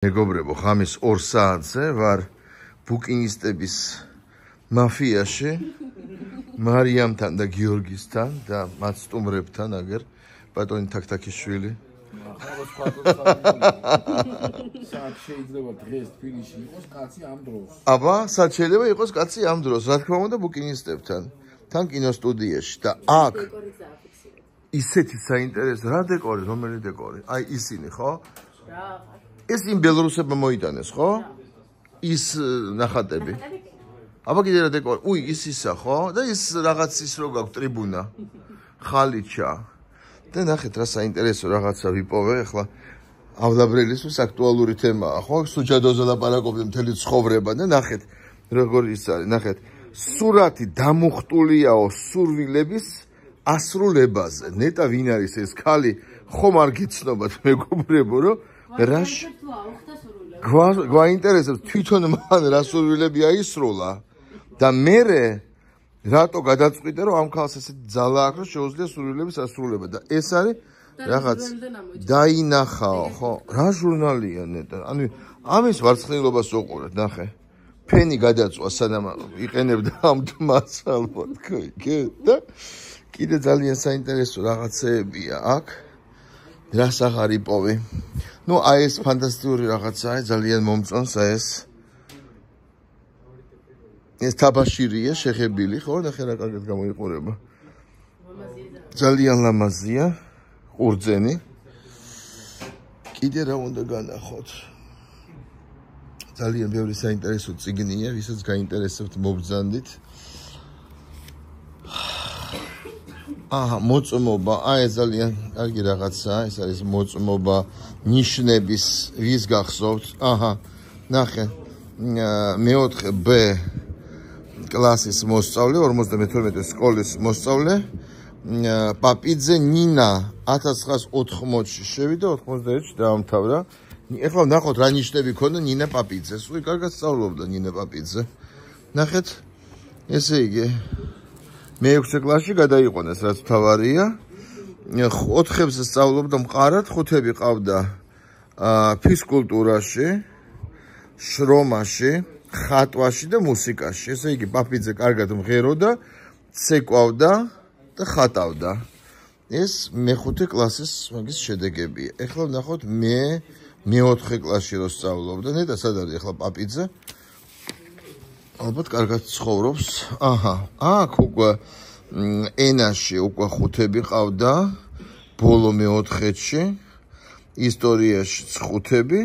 მეგობრებო, ღამის 2 საათზე ვარ ბუკინისტების მაფიაში, მარიამთან და გიორგისთან და მათ სტუმრებთან, აგერ ბატონი თაქთაქიშვილი. სად შეიძლება დღეს თბილისში იყოს კაცი ამ დროს? აბა, სად შეიძლება იყოს კაცი ამ დროს, რა თქმა უნდა ბუკინისტებთან, თან კინოსტუდიაში და აქ ისეთი საინტერესო რა დეკორი, რომელი დეკორი? აი ისინი, ხო? ეს იმ ბელორუსებმა მოიტანეს, ხო? ის ნახატები. აბა კიდე რა დეკორი? უი, ის ისა, ხო? და ის რაღაც ის რო გაქვს ტრიბუნა. ხალიჩა. და ნახეთ რა საინტერესო რაღაცა ვიპოვე, ახლა ავლაბრელისთვის აქტუალური თემაა, ხო? სუჯადოზე ლაპარაკობდი მთელი ცხოვრება და ნახეთ როგორ ის არის, ნახეთ. სურათი დამუხტულიაო სურვილების ასრულებაზე. ნეტა ვინ არის ეს ქალი? ხომ არ გიცნობათ მეგობრებო, რომ რაშ გვაინტერესებს თვითონ მან რა სურვილები აისრულა და მერე რატო გადაწყვიტე რომ ამ ქალს ესე ძალა აქვს რომ შეუძლია სურვილების ასრულება და ეს არის რაღაც დაინახაო ხო რა ჟურნალია ნეტა ანუ ამის ვარცხნილობას უყურეთ ნახე ფენი გადაწვა სანამ იყენებდა ამ თმას ალბათ და კიდე ძალიან საინტერესო რაღაცეებია აქ რას აღარ იპოვე ну а ეს ფანტასტიკური რაღაცაა ძალიან მომწონს ეს თაბაშირია შეხებილი ხო ნახე რა კარგად გამოიყურება ძალიან ლამაზია ყურძენი კიდე რა უნდა განახოთ ძალიან ბევრი საინტერესო წიგნია ვისაც გაინტერესებთ მობრძანდით აჰა მოწმობა აი ძალიან კარგი რაღაცაა ეს არის მოწმობა ნიშნების ვის გახსოვთ აჰა ნახე მეოთხე B კლასის მოსწავლე 52 სკოლის მოსწავლე პაპიძე ნინა 1980-ში შევიდა 91-ში დაამთავრა ეხლა ნახოთ რა ნიშნები ქონდა ნინა პაპიძეს უი კარგად სწავლობდა ნინა პაპიძე ნახეთ ესე იგი მე-6 კლასში გადაიყვანეს რაც თავარია 4-ზე სწავლობდა მყარად 5-ები ყავდა ფიზკულტურაში შრომაში ხატვაში და მუსიკაში ესე იგი პაპიძე კარგად მღეროდა ცეკვავდა და ხატავდა ეს მე-5 კლასის მაგის შედეგებია ეხლა ვნახოთ მე-4 კლასში რო სწავლობდა ნეტა სად არის ეხლა პაპიძე ალბათ კარგად ცხოვრობს აჰა აქ უკვე ენაში უკვე 5-ები ყავდა ბოლო მე-4-ში ისტორიაში 5-ები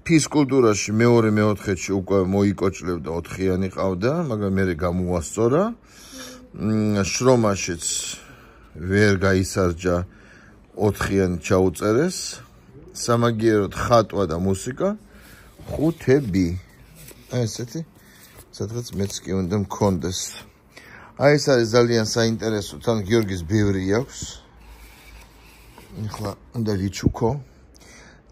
ფიზკულტურაში მეორე მე-4-ში უკვე მოიკოჭლებდა 4-იანი ყავდა მაგრამ მე გამოუასწორა შრომაშიც ვერ გაისარჯა 4-იანი ჩაუწერეს სამაგიეროდ ხატვა და მუსიკა 5-ები აი ესეთი სადღაც მეც კი უნდა მქონდეს აი ეს არის ძალიან საინტერესო თან გიორგის ბევრი აქვს ეხლა უნდა ვიჩუქო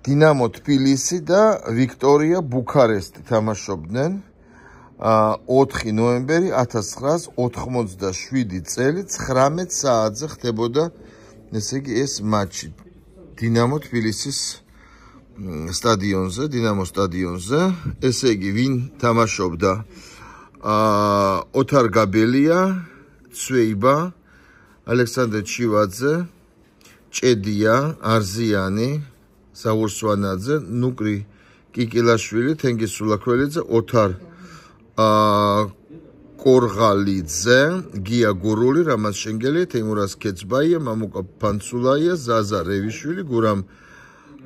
დინამო თბილისი და ვიქტორია ბუქარესტი თამაშობდნენ 4 ნოემბერი 1987 წელი 19 საათზე ხდებოდა ესე იგი ეს მატჩი დინამო თბილისის სტადიონზე დინამო სტადიონზე ესე იგი ვინ თამაშობდა ოთარ გაბელია ცვეიბა ალექსანდრე ჩივაძე ჭედია არზიანი საურსვანაძე ნუკრი კიკილაშვილი თენგიზ სულაქველიძე ოთარ კორღალიძე გია გურული რამაზ შენგელია თეიმურაზ ქეცბაია მამუკა ფანცულაია ზაზა რევიშვილი გურამ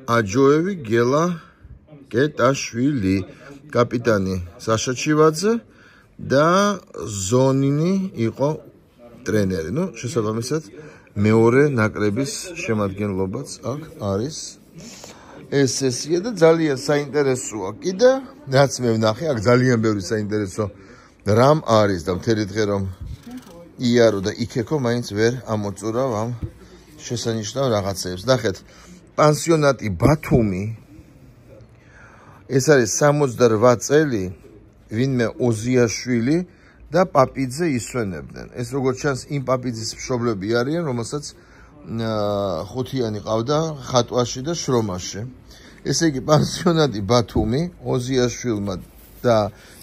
აჯოევი გელა კეტაშვილი კაპიტანი საშა ჩივაძე და ზონინი იყო ტრენერი ნუ შესაბამისად მეორე ნაკრების შემადგენლობაც აქ არის ეს სესია და ძალიან საინტერესოა კიდე რაც მე ვნახე აქ ძალიან ბევრი საინტერესო რამ არის და მთელი დღე რომ იარო და იქექო მაინც ვერ ამოწურავ ამ შესანიშნავ რაღაცებს ნახეთ პანსიონატი ბათუმი ეს არის 68 წელი ვინმე ოზიაშვილი და პაპიძე ისვენებდნენ ეს როგორც ჩანს იმ პაპიძის მშობლები არიან რომელსაც 5-იანი ყავდა ხატვაში და შრომაში ესე იგი პანსიონატი ბათუმი ოზიაშვილმა და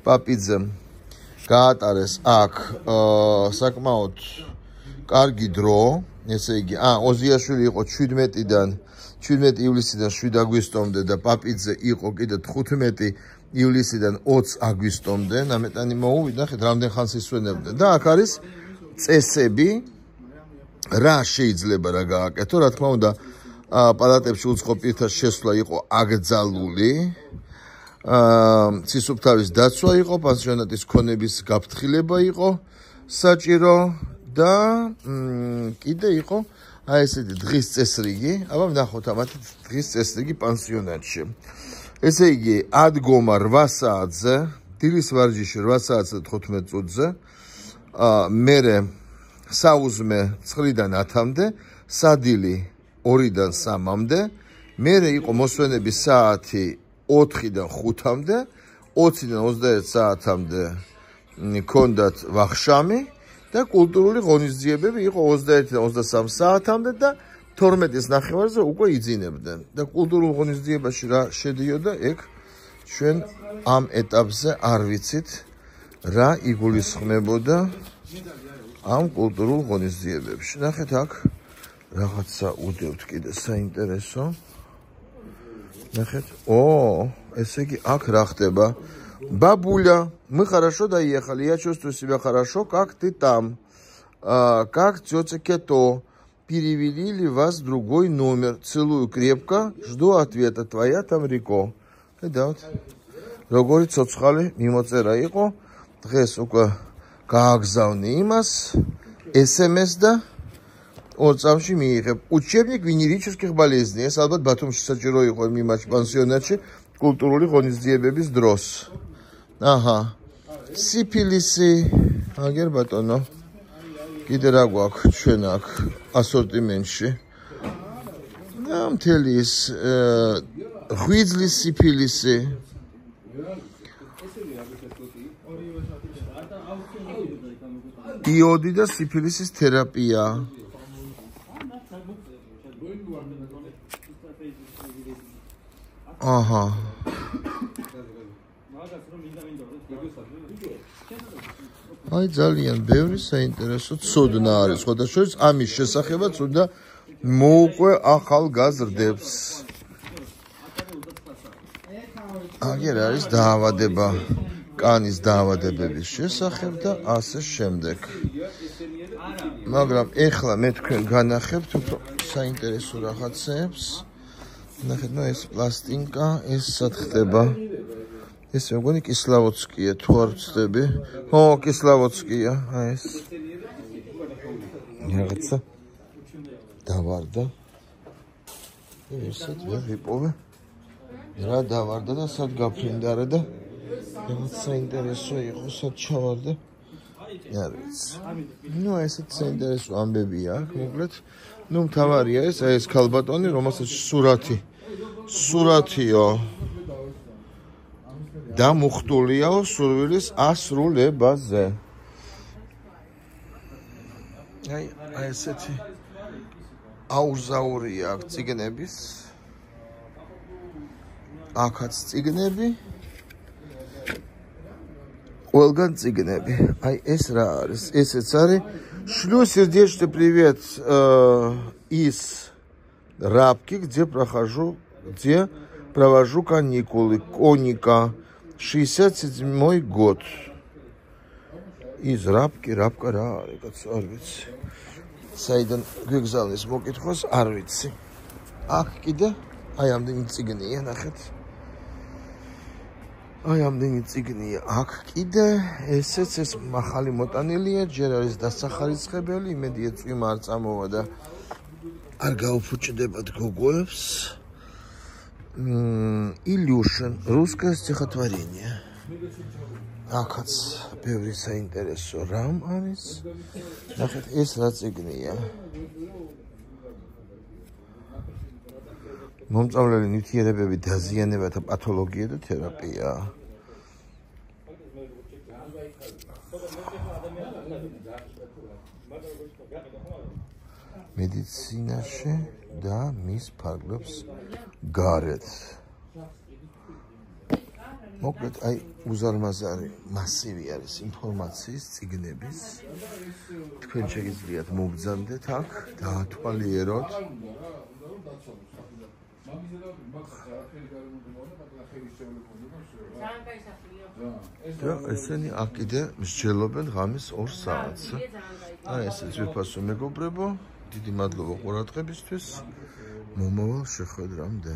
პაპიძემ გაატარეს აქ საკმაოდ კარგი დრო, ესე იგი, ოზიაშვილი იყო 17 ივლისიდან 7 აგვისტომდე და პაპიძე იყო კიდე 15 ივლისიდან 20 აგვისტომდე, ნამეტანი მოუვიდა, ხედავთ, რამდენ ხანს ისვენებდნენ და აქ არის წესები, რა შეიძლება რა გააკეთო, რა თქმა უნდა, პალატებში უცხო პირთა შესვლა იყო აკრძალული. ცისუფთავის დაცვა იყო, პანსიონატის ქონების გაფრთხილება იყო საჭირო და კიდე იყო ესეთი დღის წესრიგი, აბა ვნახოთ ამათ დღის წესრიგი პანსიონატში. ესე იგი, ადგომა 8 საათზე, დილის ვარჯიში 8 საათზე 15 წუთზე, მერე საუზმე 9-დან 10-მდე, სადილი 2-დან 3-მდე, მერე იყო მოსვენების საათი 4-დან 5-მდე, 20-დან 21 საათამდე ჰქონდათ ვახშამი და კულტურული ღონისძიებები იყო 21-დან 23 საათამდე და 12-ის ნახევარზე უკვე იძინებდნენ. და კულტურულ ღონისძიებაში რა შედიოდა, ეგ ჩვენ ამ ეტაპზე არ ვიცით რა იგულისხმებოდა ამ კულტურულ ღონისძიებებში. ნახეთ აქ რაღაცა უდევთ კიდე საინტერესო. ნახეთ, ესე იგი აქ რა ხდება? Бабуля, мы хорошо доехали, я чувствую себя хорошо, как ты там? Как тетя Кето? Перевели ли вас в другой номер? Целую крепко, жду ответа. Твоя там Рико. Ხედავთ. როგორი ცოცხალი მიმოწერა იყო. დღეს უკვე გააგზავნე იმას, SMS და 2 წამში მიიღებ. Учебник венерических болезней. ეს ალბათ ბათუმში საჭირო იყო მიმაჩ პანსიონატში კულტურული ღონისძიებების დროს. აჰა. სიფილისი. აგერ ბატონო. კიდე რა გვაქვს ჩვენ აქ ასორტიმენტში? მთელი ის ღვიძლის სიფილისი. იოდი და სიფილისის თერაპია. აჰა. აი ძალიან ბევრი საინტერესო ცოდნა არის. ხოდაშორის ამის შესახებაც უნდა მოუყვე ახალგაზრდებს. აგერ არის დაავადება, კანის დაავადებების შესახებ და ასე შემდეგ. მაგრამ ეხლა მე თქვენ განახებთ უფრო საინტერესო რაღაცებს. ნახეთ, ეს პლასტინკა, ეს სად ხდება? ეს მეგონი კისლავოცკია, თუ არ ვცდები. კისლავოცკია, ეს. რაღაცა დავარდა. ესეთ ვერ ვიპოვე. რა დავარდა და სად გაფრინდარა და რაღაც საინტერესო იყო, სად ჩავარდა. არ ვიცი. ესეთ საინტერესო ამბებია აქ, მოკლედ. მთავარია ეს ქალბატონი, რომელსაც სურათიო დამუხტულიაო სურვილის ასრულებაზე. აი ესეთი აურზაურია აქ წიგნების. აქაც წიგნები. ყველგან წიგნები. აი ეს რა არის? ესეც არის. Шлю сердечный привет из Рабки, где провожу каникулы. Коника, 67-й год. Из Рабки, Рабка რა არის, კაცო, არ ვიცი. საიდან გვიგზავნის მოკითხოს, არ ვიცი. აქ კიდე, აი ამდენი წიგნია, ნახეთ. აი ამდენი წიგნია აქ კიდე, ესეც ეს მახალი მოტანილია, ჯერ არის დასახარისხებელი, იმედია წვიმა არ წამოვა და არ გაუფუჭდებათ გოგოებს. Илюшин, русское стихотворение. Აქაც ბევრი საინტერესო რამ არის. ნახეთ, ეს რა წიგნია. მომწავლელი ნივთიერებები, დაზიანებათა პათოლოგია და თერაპია. მედიცინაში და მის ფარგლებს გარეთ. მოკლედ, აი უზარმაზარი მასივი არის ინფორმაციის, წიგნების. თქვენ შეგიძლიათ მოგზავნდეთ აქ, დაათვალიეროთ. და ესენი აქ კიდე მსჯელობენ ღამის 2 საათს. აი ესე ძვირფასო მეგობრებო, დიდი მადლობა ყურადღებისთვის. მომავალ შეხვედრამდე.